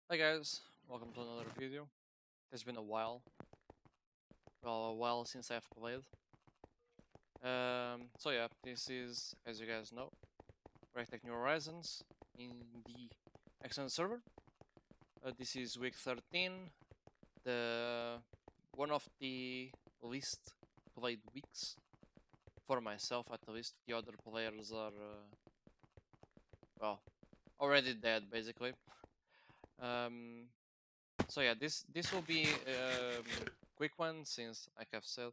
Hi guys, welcome to another video. It's been a while. Well, a while since I've played. So yeah, this is, as you guys know, Rectech New Horizons in the Excellent server. This is week 13, the one of the least played weeks for myself at least. The other players are, well, already dead basically. Um, so yeah, this will be quick one since, like I've said,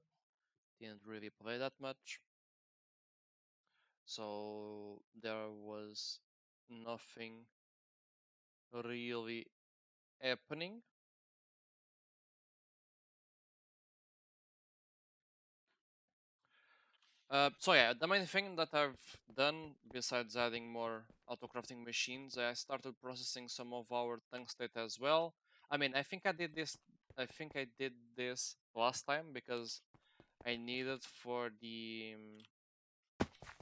didn't really play that much, so there was nothing really happening. So yeah, the main thing that I've done besides adding more auto crafting machines, I started processing some of our tungsten as well. I mean, I think I did this last time because I needed for the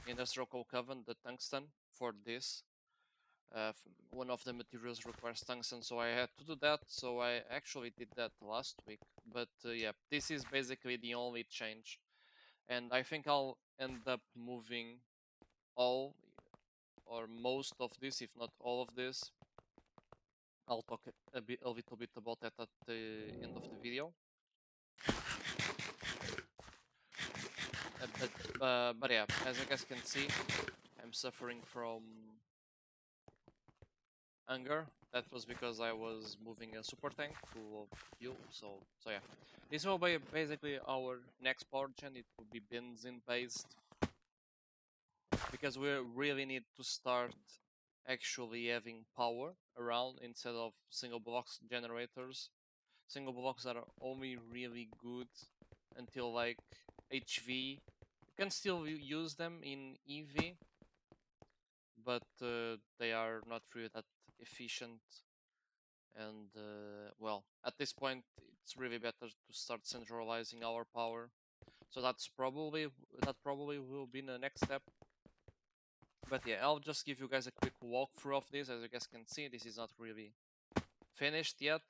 industrial coal coven the tungsten for this. One of the materials requires tungsten, so I had to do that. So I actually did that last week. But yeah, this is basically the only change, and I think I'll end up moving all or most of this, if not all of this. I'll talk a little bit about that at the end of the video. But yeah, as you guys can see, I'm suffering from hunger. That was because I was moving a super tank full of fuel. So yeah, this will be basically our next power gen. It will be benzene based because we really need to start actually having power around instead of single blocks generators. Single blocks are only really good until like HV. You can still use them in EV, but they are not really that efficient. And well, at this point it's really better to start centralizing our power, so that probably will be the next step. But yeah, I'll just give you guys a quick walkthrough of this. As you guys can see, this is not really finished yet.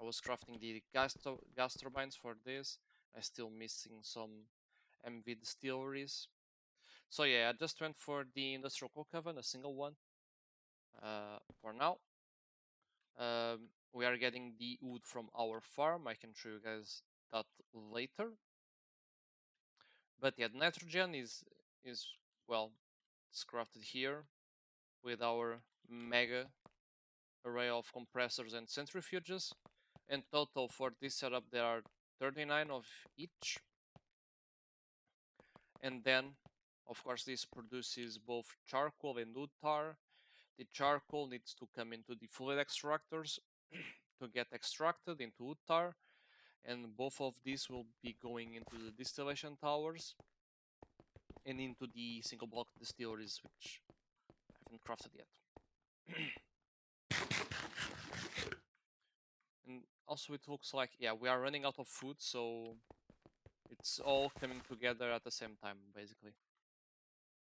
I was crafting the gas turbines for this. I'm still missing some MV distilleries. So yeah, I just went for the industrial coke oven, a single one for now. We are getting the wood from our farm. I can show you guys that later. But yeah, the nitrogen is well, it's crafted here with our mega array of compressors and centrifuges. In total for this setup there are 39 of each. And then of course this produces both charcoal and wood tar. The charcoal needs to come into the fluid extractors to get extracted into wood tar, and both of these will be going into the distillation towers and into the single block distilleries, which I haven't crafted yet. And also it looks like, yeah, we are running out of food, so it's all coming together at the same time basically.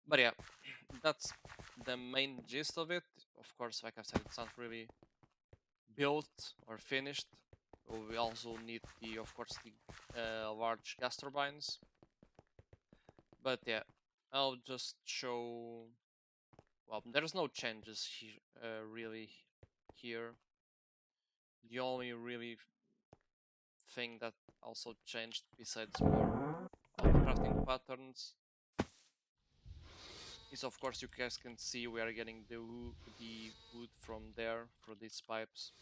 But yeah, that's the main gist of it. Of course, like I said, it's not really built or finished. We also need the, of course, the large gas turbines. But yeah, I'll just show. Well, there's no changes here, really here. The only really thing that also changed, besides more crafting patterns, is of course you guys can see we are getting the wood from there for these pipes.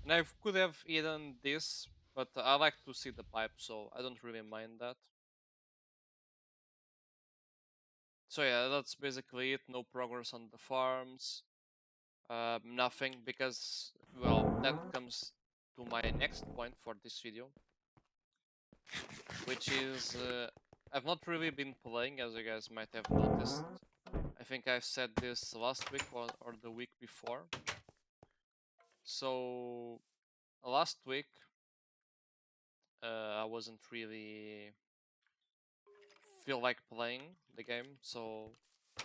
And I could have hidden this, but I like to see the pipe, so I don't really mind that. So yeah, that's basically it. No progress on the farms. Nothing, because, well, that comes to my next point for this video, which is I've not really been playing, as you guys might have noticed. I think I've said this last week or the week before. So last week I wasn't really feel like playing the game, so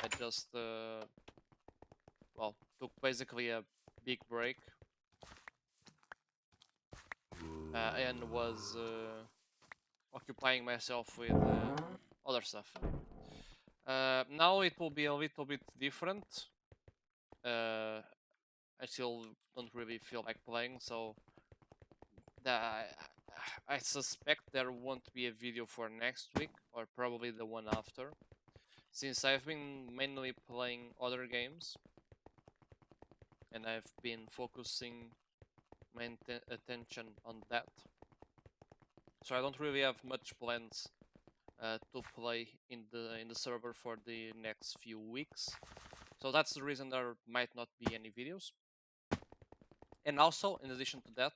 I just well, took basically a big break and was occupying myself with other stuff. Now it will be a little bit different. I still don't really feel like playing, so I suspect there won't be a video for next week, or probably the one after, since I've been mainly playing other games, and I've been focusing my attention on that. So I don't really have much plans to play in the server for the next few weeks. So that's the reason there might not be any videos. And also, in addition to that,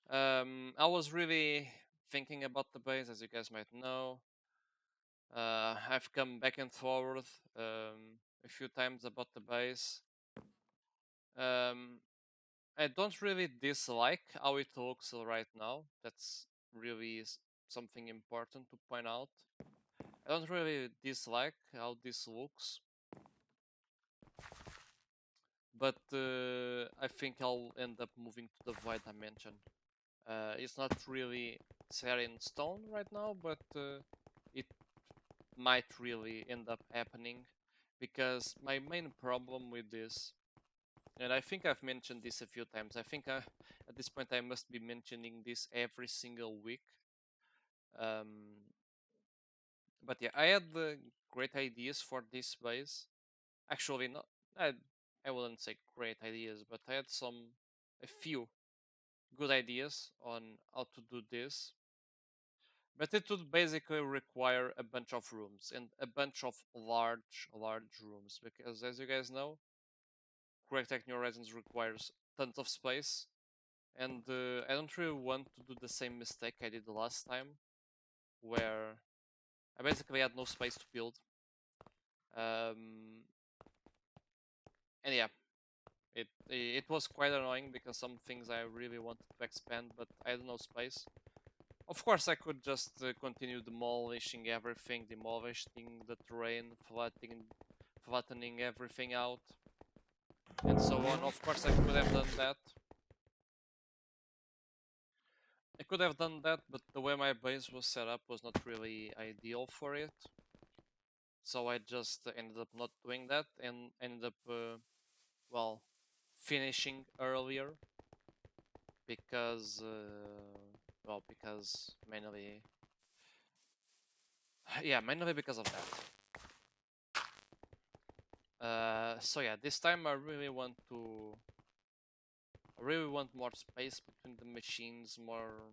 I was really thinking about the base, as you guys might know. I've come back and forth a few times about the base. I don't really dislike how it looks right now. That's really something important to point out. I don't really dislike how this looks, but I think I'll end up moving to the void dimension. It's not really set in stone right now, but it might really end up happening, because my main problem with this, and I think I've mentioned this a few times, I think at this point I must be mentioning this every single week. But yeah, I had great ideas for this base. Actually, not I wouldn't say great ideas, but I had a few good ideas on how to do this. But it would basically require a bunch of rooms, and a bunch of large rooms, because as you guys know, Tech New Horizons requires tons of space, and I don't really want to do the same mistake I did the last time, where I basically had no space to build. And yeah, it was quite annoying, because some things I really wanted to expand, but I had no space. Of course, I could just continue demolishing everything, demolishing the terrain, flattening everything out, and so on. Of course, I could have done that. But the way my base was set up was not really ideal for it. So I just ended up not doing that, and ended up, well, finishing earlier, because, because mainly, yeah, mainly because of that. So yeah, this time I really want more space between the machines, more,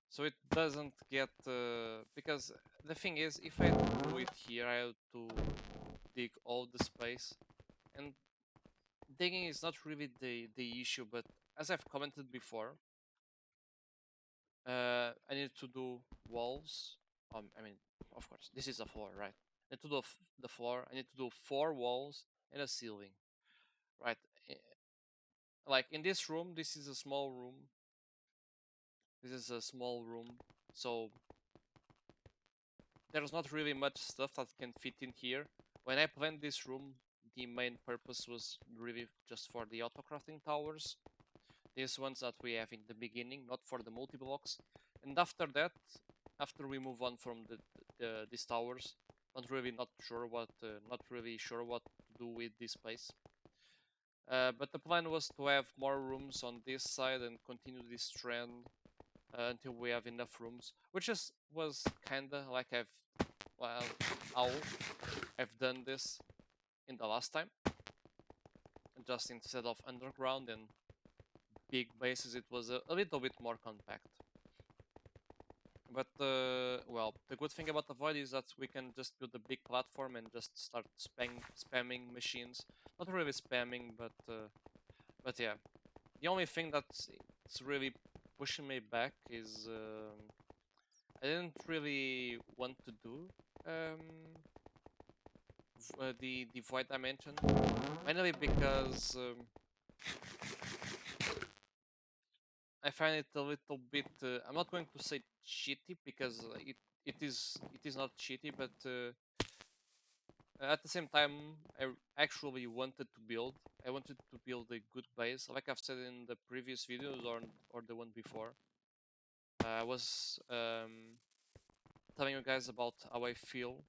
so it doesn't get, because the thing is, if I do it here, I have to dig all the space, and digging is not really the issue, but as I've commented before, I need to do walls. I mean, of course, this is a floor, right? I need to do the floor. I need to do 4 walls and a ceiling, right? Like in this room, this is a small room. This is a small room, so there's not really much stuff that can fit in here. When I planned this room, the main purpose was really just for the auto-crafting towers. These ones that we have in the beginning, not for the multi-blocks. And after that, after we move on from these towers, not really sure what to do with this place. But the plan was to have more rooms on this side and continue this trend until we have enough rooms, which was kinda like how I've done this in the last time. Just instead of underground and big bases, it was a little bit more compact. But well, the good thing about the Void is that we can just build a big platform and just start spamming machines. Not really spamming, but yeah. The only thing that's really pushing me back is I didn't really want to do the void dimension, mainly because I find it a little bit. I'm not going to say cheaty, because it is not cheaty, but at the same time, I actually wanted to build. I wanted to build a good base, like I've said in the previous videos or the one before. I was telling you guys about how I feel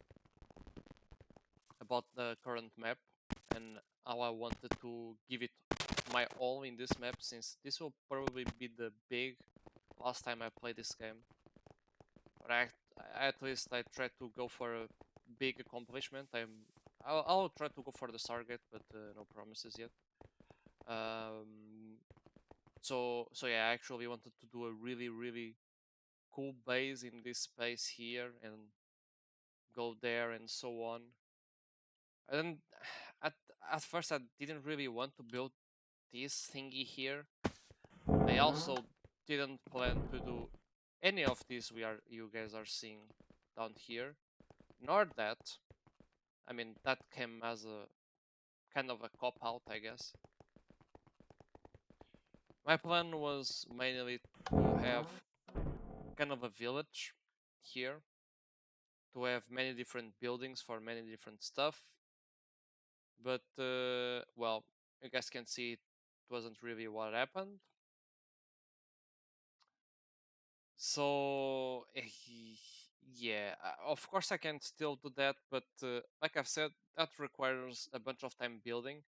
about the current map and how I wanted to give it my all in this map, since this will probably be the big last time I play this game. But at least I try to go for a big accomplishment. I'll try to go for the target, but no promises yet. So yeah, I actually wanted to do a really cool base in this space here and go there and so on. And at at first I didn't really want to build this thingy here. I also didn't plan to do any of this you guys are seeing down here, nor that. I mean, that came as a kind of a cop out, I guess. My plan was mainly to have kind of a village here, to have many different buildings for many different stuff. But well, you guys can see it wasn't really what happened. So yeah, of course I can still do that, but like I've said, that requires a bunch of time building.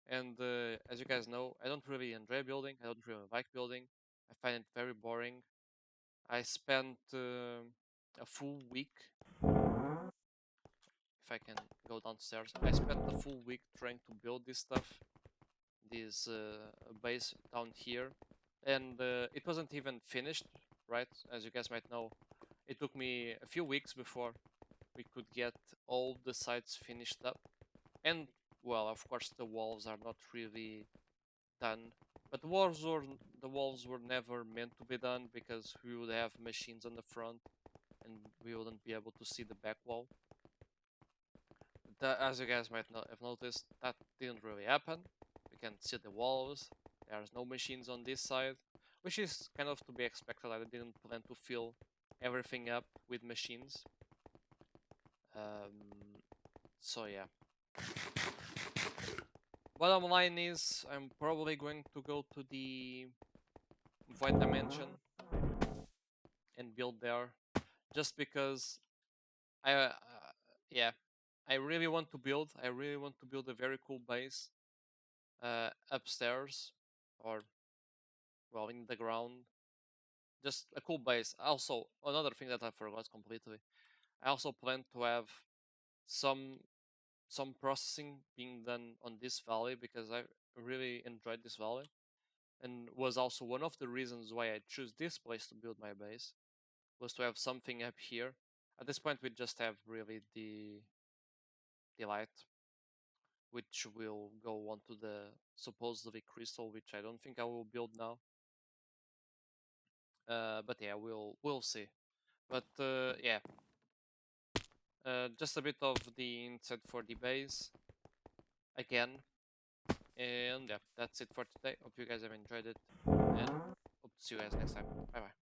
And as you guys know, I don't really enjoy building. I don't really like building. I find it very boring. I spent a full week. If I can go downstairs, I spent a full week trying to build this stuff, this base down here, and it wasn't even finished. Right, as you guys might know, it took me a few weeks before we could get all the sites finished up. And well, of course, the walls are not really done. But the walls were never meant to be done, because we would have machines on the front and we wouldn't be able to see the back wall. As you guys might not have noticed, that didn't really happen. We can see the walls. There's no machines on this side, which is kind of to be expected. I didn't plan to fill everything up with machines. So yeah. Bottom line is, I'm probably going to go to the void dimension and build there, just because yeah, I really want to build. I really want to build a very cool base upstairs, or well, in the ground. Just a cool base. Also, another thing that I forgot completely. I also plan to have some some processing being done on this valley, because I really enjoyed this valley, and was also one of the reasons why I choose this place to build my base, was to have something up here. At this point, we just have really the light, which will go onto the supposedly crystal, which I don't think I will build now. But yeah, we'll see. But yeah, just a bit of the insight for the base again, and yeah, that's it for today. Hope you guys have enjoyed it, and hope to see you guys next time. Bye bye.